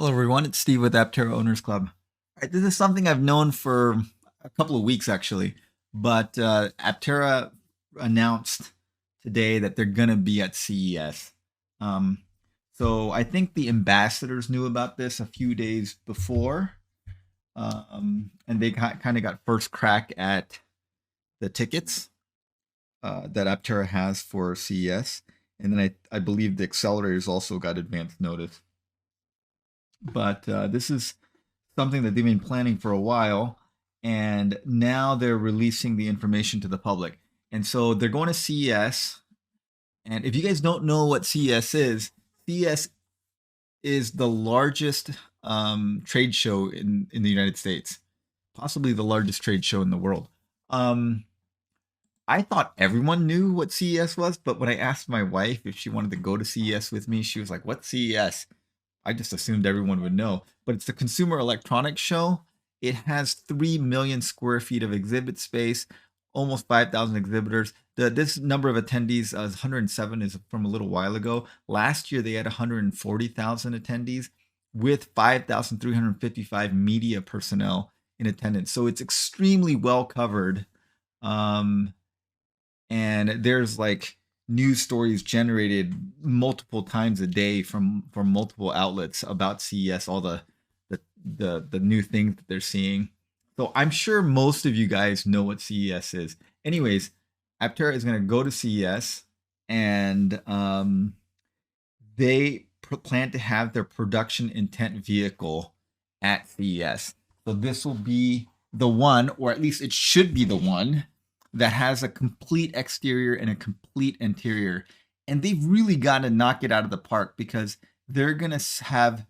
Hello, everyone. It's Steve with Aptera Owners Club. All right, this is something I've known for a couple of weeks, actually. But Aptera announced today that they're going to be at CES. Um, so I think the ambassadors knew about this a few days before, and they kind of got first crack at the tickets that Aptera has for CES. And then I believe the accelerators also got advance notice. But this is something that they've been planning for a while, and now they're releasing the information to the public. And so they're going to CES. And if you guys don't know what CES is the largest trade show in the United States, possibly the largest trade show in the world. Um, I thought everyone knew what CES was, but when I asked my wife if she wanted to go to CES with me, she was like, "What's CES?" I just assumed everyone would know, but it's the Consumer Electronics Show. It has 3 million square feet of exhibit space, almost 5,000 exhibitors. This number of attendees, 107, is from a little while ago. Last year, they had 140,000 attendees with 5,355 media personnel in attendance. So it's extremely well covered. Um, and there's like news stories generated multiple times a day from multiple outlets about CES, all the new things that they're seeing. So I'm sure most of you guys know what CES is. Anyways, Aptera is going to go to CES, and they plan to have their production intent vehicle at CES. So this will be the one, or at least it should be the one, that has a complete exterior and a complete interior. And they've really got to knock it out of the park because they're going to have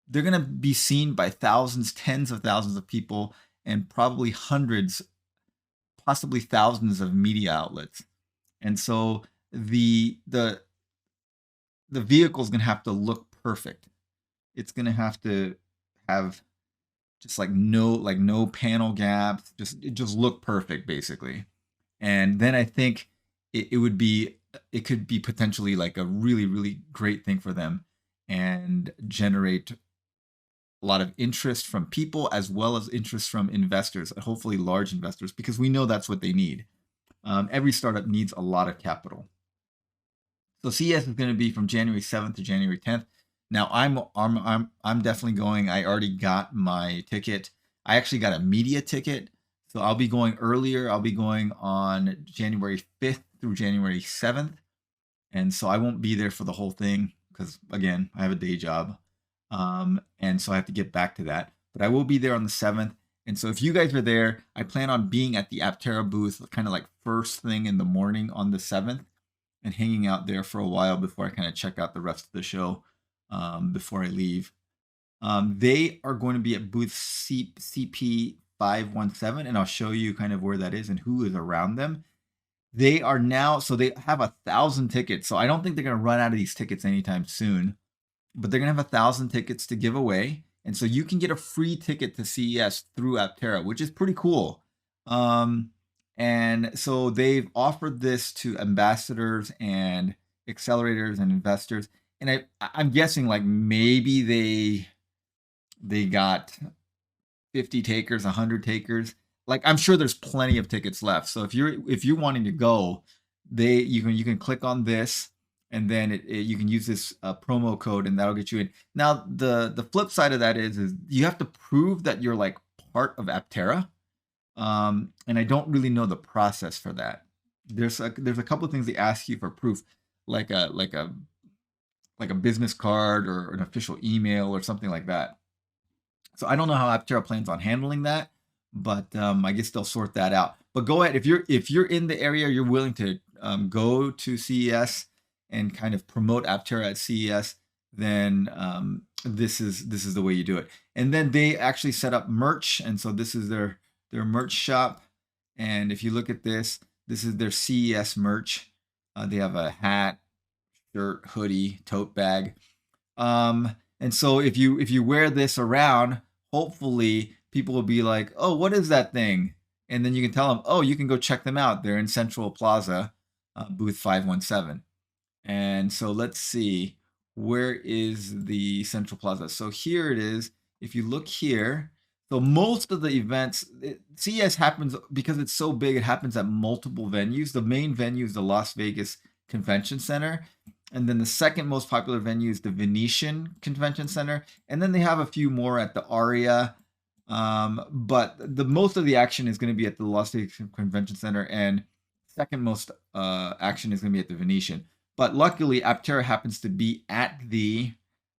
they're going to be seen by thousands, tens of thousands of people, and probably hundreds, possibly thousands of media outlets. And so the vehicle is going to have to look perfect. It's going to have to have just like no panel gaps, just look perfect basically. And then I think it could be potentially like a really great thing for them and generate a lot of interest from people as well as interest from investors, hopefully large investors, because we know that's what they need. Every startup needs a lot of capital. So CES is going to be from January 7th to January 10th. Now I'm definitely going. I already got my ticket. I actually got a media ticket, so I'll be going earlier. I'll be going on January 5th through January 7th, and so I won't be there for the whole thing because again I have a day job, and so I have to get back to that. But I will be there on the 7th. And so if you guys are there, I plan on being at the Aptera booth kind of like first thing in the morning on the 7th and hanging out there for a while before I kind of check out the rest of the show before I leave. They are going to be at booth CP 517, and I'll show you kind of where that is and who is around them. They are now, so they have 1,000 tickets. So I don't think they're going to run out of these tickets anytime soon, but they're going to have 1,000 tickets to give away. And so you can get a free ticket to CES through Aptera, which is pretty cool. And so they've offered this to ambassadors and accelerators and investors. And I'm guessing like maybe they got 50 takers, 100 takers. Like I'm sure there's plenty of tickets left. So if you're wanting to go, you can click on this, and then you can use this promo code, and that'll get you in. Now the flip side of that is you have to prove that you're like part of Aptera, and I don't really know the process for that. There's a couple of things they ask you for proof, like a business card or an official email or something like that. So I don't know how Aptera plans on handling that, but I guess they'll sort that out. But go ahead, if you're in the area, you're willing to go to CES and kind of promote Aptera at CES, then this is the way you do it. And then they actually set up merch, and so this is their merch shop. And if you look at this, this is their CES merch. They have a hat, shirt, hoodie, tote bag. And so if you wear this around, hopefully people will be like, "Oh, what is that thing?" And then you can tell them, "Oh, you can go check them out. They're in Central Plaza, booth 517." And so let's see where is the Central Plaza? So here it is. If you look here, so most of the events, CES happens because it's so big, it happens at multiple venues. The main venue is the Las Vegas Convention Center. And then the second most popular venue is the Venetian Convention Center. And then they have a few more at the Aria. But the most of the action is going to be at the Las Vegas Convention Center, and second most action is going to be at the Venetian. But luckily, Aptera happens to be at the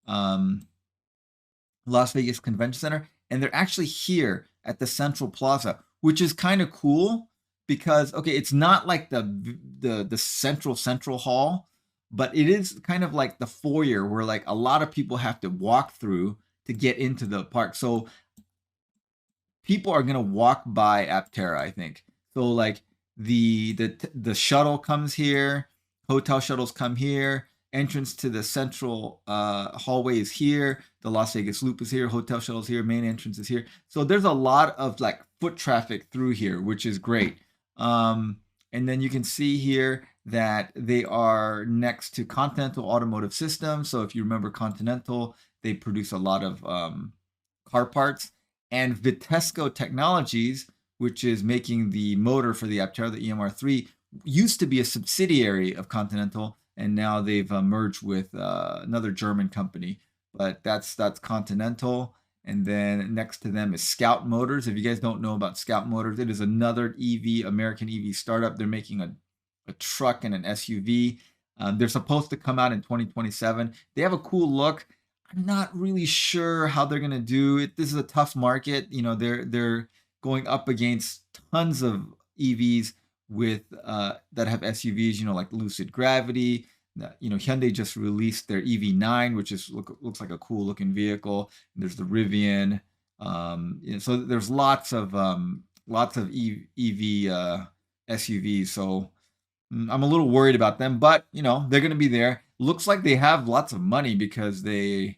Las Vegas Convention Center, and they're actually here at the Central Plaza, which is kind of cool because okay, it's not like the central hall, but it is kind of like the foyer where like a lot of people have to walk through to get into the park. So people are gonna walk by Aptera, I think. So like the shuttle comes here, hotel shuttles come here, entrance to the central hallway is here, the Las Vegas Loop is here, hotel shuttles here, main entrance is here. So there's a lot of like foot traffic through here, which is great. And then you can see here that they are next to Continental Automotive Systems. So if you remember Continental, they produce a lot of car parts. And Vitesco Technologies, which is making the motor for the Aptera, the EMR3, used to be a subsidiary of Continental, and now they've merged with another German company. But that's Continental, and then next to them is Scout Motors. If you guys don't know about Scout Motors, it is another American EV startup. They're making a truck and an SUV. They're supposed to come out in 2027. They have a cool look. I'm not really sure how they're gonna do it. This is a tough market. You know, they're going up against tons of EVs with that have SUVs. You know, like Lucid Gravity. You know, Hyundai just released their EV9, which is looks like a cool looking vehicle. There's the Rivian. You know, so there's lots of EV SUVs. So I'm a little worried about them, but you know, they're going to be there. Looks like they have lots of money because they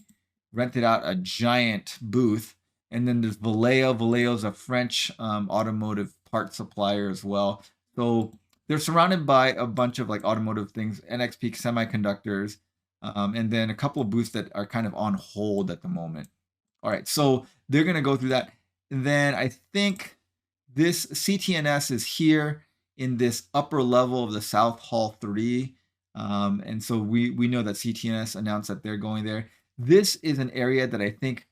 rented out a giant booth. And then there's Valeo. Valeo's a French automotive part supplier as well. So they're surrounded by a bunch of like automotive things, NXP Semiconductors, and then a couple of booths that are kind of on hold at the moment. All right, so they're going to go through that. And then I think this CTNS is here in this upper level of the South Hall 3. And so we know that CTNS announced that they're going there. This is an area that I think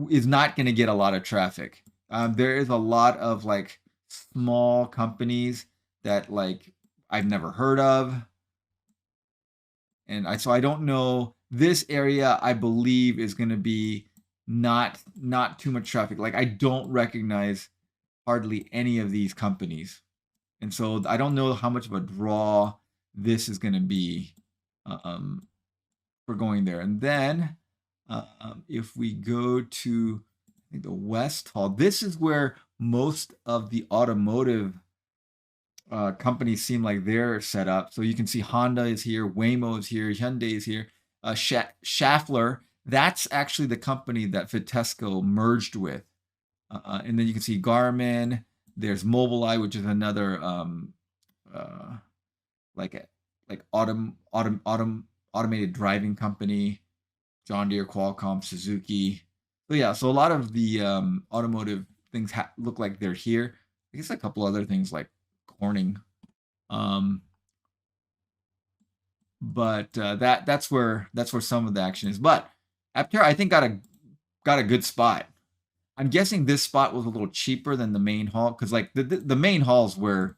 is not going to get a lot of traffic. There is a lot of like small companies that like I've never heard of. And so I don't know. This area I believe is going to be not too much traffic. Like I don't recognize hardly any of these companies. And so I don't know how much of a draw this is going to be for going there. And then if we go to I think the West Hall, this is where most of the automotive companies seem like they're set up. So you can see Honda is here, Waymo is here, Hyundai is here, Schaeffler. That's actually the company that Vitesco merged with. And then you can see Garmin. There's Mobileye, which is another automated driving company. John Deere, Qualcomm, Suzuki. So yeah, so a lot of the automotive things look like they're here. I guess a couple other things like Corning. But that's where some of the action is. But Aptera, I think got a good spot. I'm guessing this spot was a little cheaper than the main hall because like the main halls where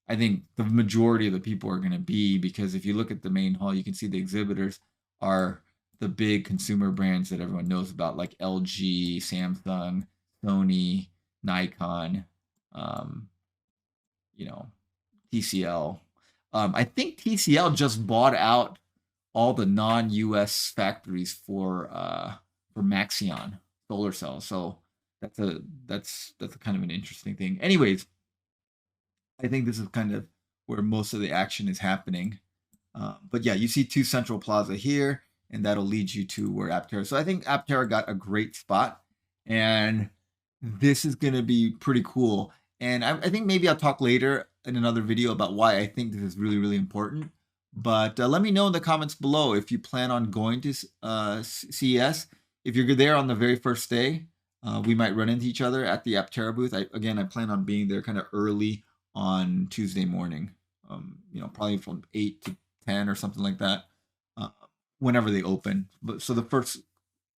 I think the majority of the people are going to be, because if you look at the main hall, you can see the exhibitors are the big consumer brands that everyone knows about, like LG, Samsung, Sony, Nikon, you know, TCL. I think TCL just bought out all the non-US factories for Maxeon solar cells. So that's a kind of an interesting thing. Anyways, I think this is kind of where most of the action is happening. But yeah, you see 2 Central Plaza here, and that'll lead you to where Aptera. So I think Aptera got a great spot, and this is going to be pretty cool. And I think maybe I'll talk later in another video about why I think this is really, really important. But let me know in the comments below if you plan on going to CES. If you're there on the very first day, we might run into each other at the Aptera booth. I plan on being there kind of early on Tuesday morning. Probably from 8 to 10 or something like that, whenever they open. But so the first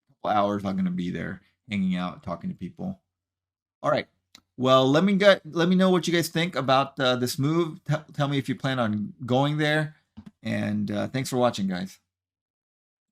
couple hours I'm going to be there, hanging out, talking to people. All right. Well, let me know what you guys think about this move. Tell me if you plan on going there. And thanks for watching, guys.